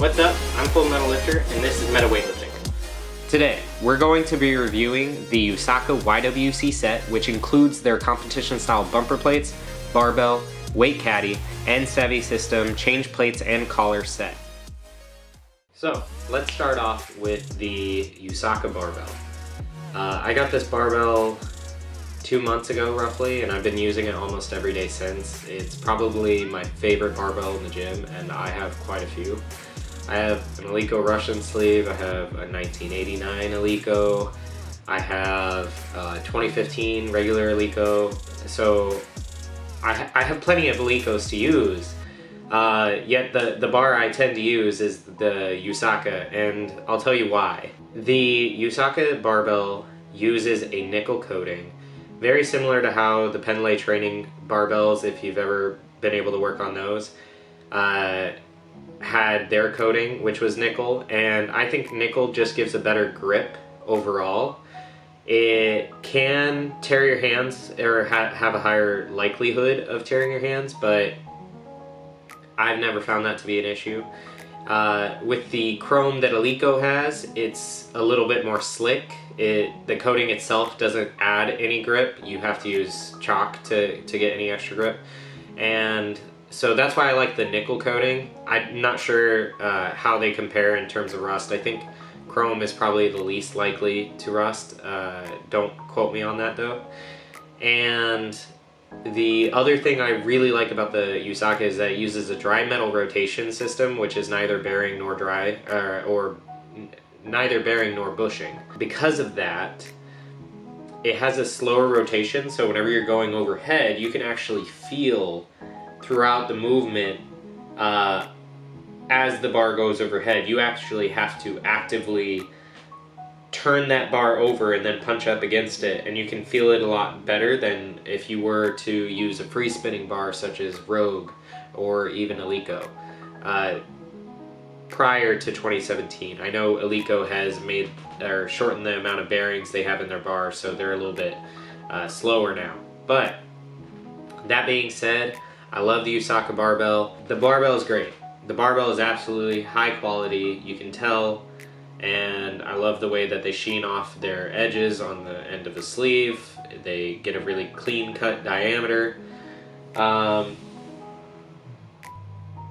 What's up? I'm Full Metal Lifter, and this is Meta Weightlifting. Today, we're going to be reviewing the Uesaka YWC set, which includes their competition-style bumper plates, barbell, weight caddy, and Sevi system, change plates, and collar set. So, let's start off with the Uesaka Barbell. I got this barbell 2 months ago, roughly, and I've been using it almost every day since. It's probably my favorite barbell in the gym, and I have quite a few. I have an Eleiko Russian sleeve, I have a 1989 Eleiko, I have a 2015 regular Eleiko, so I have plenty of Eleikos to use, yet the bar I tend to use is the Uesaka, and I'll tell you why. The Uesaka barbell uses a nickel coating, very similar to how the Pendlay training barbells, if you've ever been able to work on those, had their coating, which was nickel, and I think nickel just gives a better grip overall. It can tear your hands, or have a higher likelihood of tearing your hands, but I've never found that to be an issue. With the chrome that Eleiko has, it's a little bit more slick. The coating itself doesn't add any grip. You have to use chalk to get any extra grip. And so that's why I like the nickel coating. I'm not sure how they compare in terms of rust. I think chrome is probably the least likely to rust. Don't quote me on that though. And the other thing I really like about the Uesaka is that it uses a dry metal rotation system, which is neither bearing nor dry, or neither bearing nor bushing. Because of that, it has a slower rotation, so whenever you're going overhead, you can actually feel throughout the movement as the bar goes overhead. You actually have to actively turn that bar over and then punch up against it, and you can feel it a lot better than if you were to use a free spinning bar such as Rogue or even Eleiko. Prior to 2017, I know Eleiko has made or shortened the amount of bearings they have in their bar, so they're a little bit slower now. But that being said, I love the Uesaka barbell. The barbell is great. The barbell is absolutely high quality, you can tell, and I love the way that they sheen off their edges on the end of the sleeve. They get a really clean cut diameter.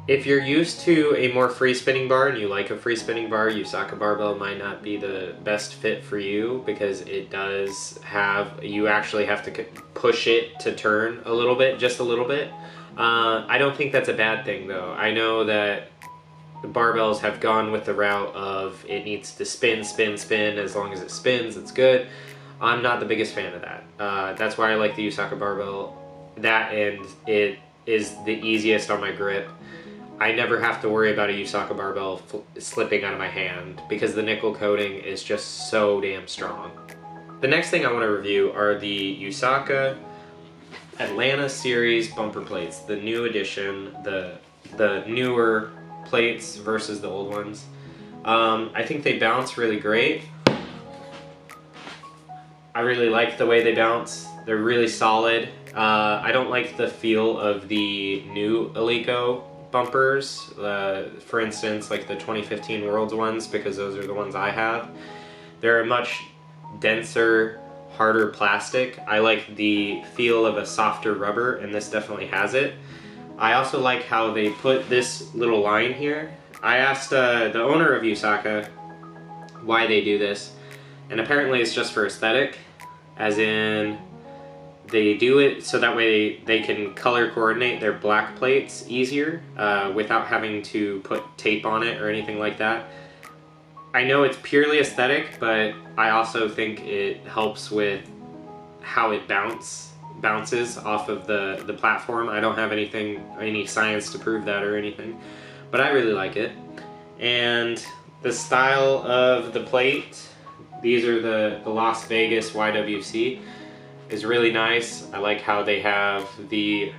If you're used to a more free spinning bar and you like a free spinning bar, Uesaka barbell might not be the best fit for you, because it does have, you actually have to push it to turn a little bit, just a little bit. I don't think that's a bad thing though. I know that the barbells have gone with the route of it needs to spin, spin, spin. As long as it spins, it's good. I'm not the biggest fan of that. That's why I like the Uesaka barbell. That, and it is the easiest on my grip. I never have to worry about a Uesaka barbell slipping out of my hand because the nickel coating is just so damn strong. The next thing I want to review are the Uesaka Atlanta Series bumper plates, the new edition, the newer plates versus the old ones. I think they bounce really great. I really like the way they bounce. They're really solid. I don't like the feel of the new Eleiko bumpers, for instance, like the 2015 Worlds ones, because those are the ones I have. They're a much denser, harder plastic. I like the feel of a softer rubber, and this definitely has it. I also like how they put this little line here. I asked the owner of Uesaka why they do this, and apparently it's just for aesthetic, as in they do it so that way they can color coordinate their black plates easier without having to put tape on it or anything like that. I know it's purely aesthetic, but I also think it helps with how it bounces off of the platform. I don't have any science to prove that or anything, but I really like it. And the style of the plate, these are the Las Vegas YWC, is really nice. I like how they have the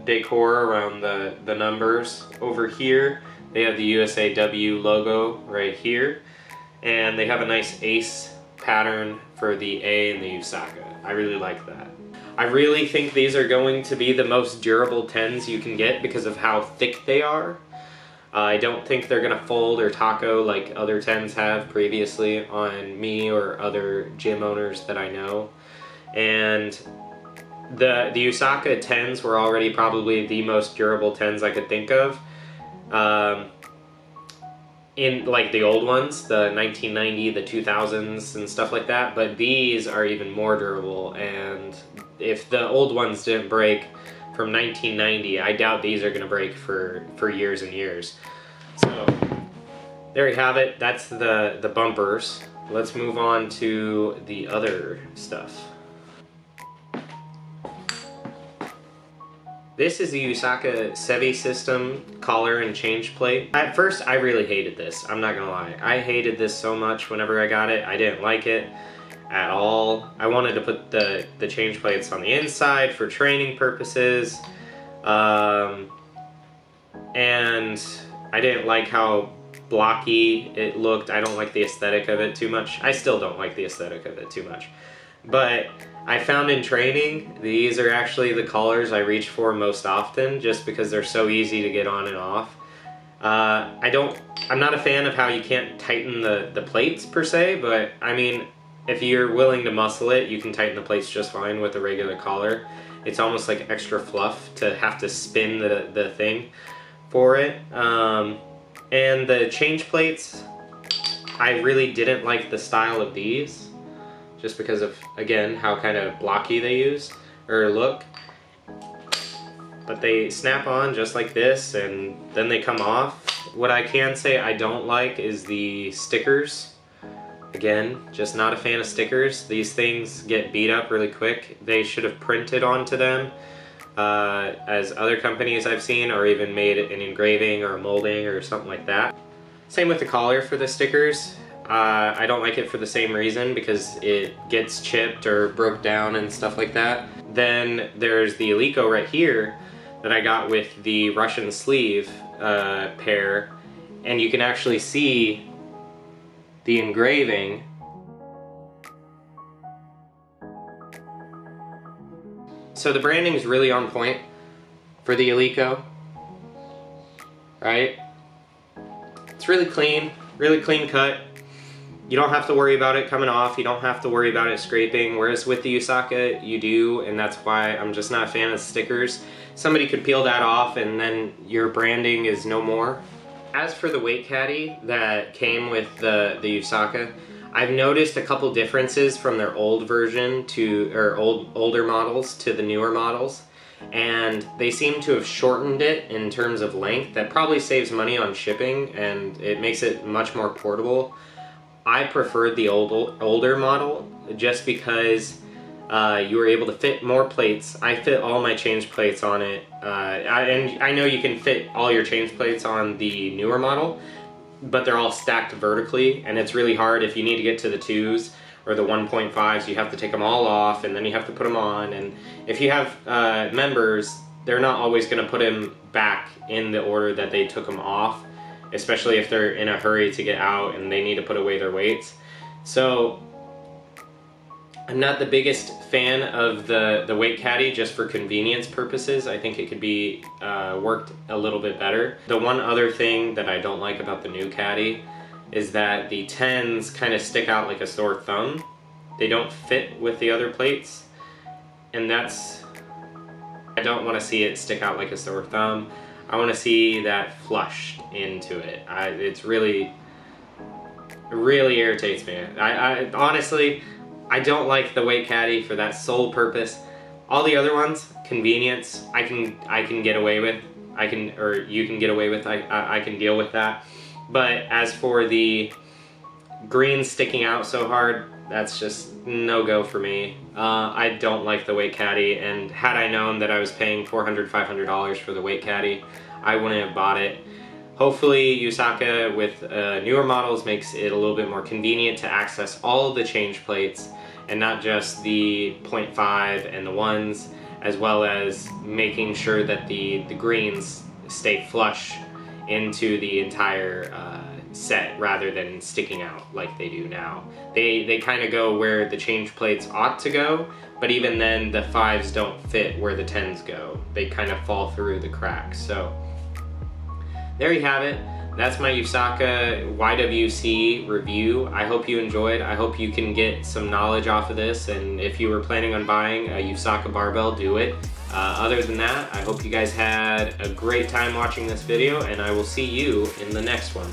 decor around the numbers over here. They have the USAW logo right here, and they have a nice ace pattern for the A and the Uesaka. I really like that. I really think these are going to be the most durable 10s you can get because of how thick they are. I don't think they're gonna fold or taco like other 10s have previously on me or other gym owners that I know. And the Uesaka 10s were already probably the most durable 10s I could think of. In like the old ones, the 1990, the 2000s and stuff like that, but these are even more durable, and if the old ones didn't break from 1990, I doubt these are going to break for years and years. So there you have it. That's the bumpers. Let's move on to the other stuff. This is the Uesaka Sevi system collar and change plate. At first, I really hated this. I'm not gonna lie. I hated this so much whenever I got it. I didn't like it at all. I wanted to put the change plates on the inside for training purposes. And I didn't like how blocky it looked. I don't like the aesthetic of it too much. I still don't like the aesthetic of it too much. But I found in training, these are actually the collars I reach for most often, just because they're so easy to get on and off. I'm not a fan of how you can't tighten the plates per se, but I mean, if you're willing to muscle it, you can tighten the plates just fine with a regular collar. It's almost like extra fluff to have to spin the thing for it. And the change plates, I really didn't like the style of these, just because of, again, how kind of blocky they use or look. But they snap on just like this, and then they come off. What I can say I don't like is the stickers. Again, just not a fan of stickers. These things get beat up really quick. They should have printed onto them, as other companies I've seen, or even made an engraving or a molding or something like that. Same with the collar for the stickers. I don't like it for the same reason, because it gets chipped or broke down and stuff like that. Then there's the Eleiko right here that I got with the Russian sleeve pair, and you can actually see the engraving. So the branding is really on point for the Eleiko, right? It's really clean cut. You don't have to worry about it coming off. You don't have to worry about it scraping. Whereas with the Uesaka, you do, and that's why I'm just not a fan of stickers. Somebody could peel that off and then your branding is no more. As for the weight caddy that came with the Uesaka, I've noticed a couple differences from their old version to, or older models to the newer models. And they seem to have shortened it in terms of length. That probably saves money on shipping, and it makes it much more portable. I preferred the older model just because you were able to fit more plates. I fit all my change plates on it, and I know you can fit all your change plates on the newer model, but they're all stacked vertically, and it's really hard if you need to get to the 2s or the 1.5s. You have to take them all off, and then you have to put them on. And if you have members, they're not always going to put them back in the order that they took them off, especially if they're in a hurry to get out and they need to put away their weights. So I'm not the biggest fan of the weight caddy just for convenience purposes. I think it could be worked a little bit better. The one other thing that I don't like about the new caddy is that the 10s kind of stick out like a sore thumb. They don't fit with the other plates, and that's, I don't want to see it stick out like a sore thumb. I want to see that flushed into it. It's really irritates me. I honestly, I don't like the weight caddy for that sole purpose. All the other ones, convenience, I can get away with. Or you can get away with. I can deal with that. But as for the green sticking out so hard, that's just no-go for me. I don't like the weight caddy, and had I known that I was paying $400, $500 for the weight caddy, I wouldn't have bought it. Hopefully Uesaka with newer models makes it a little bit more convenient to access all the change plates, and not just the 0.5 and the 1s, as well as making sure that the greens stay flush into the entire set rather than sticking out like they do now. They kind of go where the change plates ought to go, but even then the 5s don't fit where the 10s go. They kind of fall through the cracks. So there you have it. That's my Uesaka YWC review. I hope you enjoyed. I hope you can get some knowledge off of this, and if you were planning on buying a Uesaka barbell, do it. Other than that, I hope you guys had a great time watching this video, and I will see you in the next one.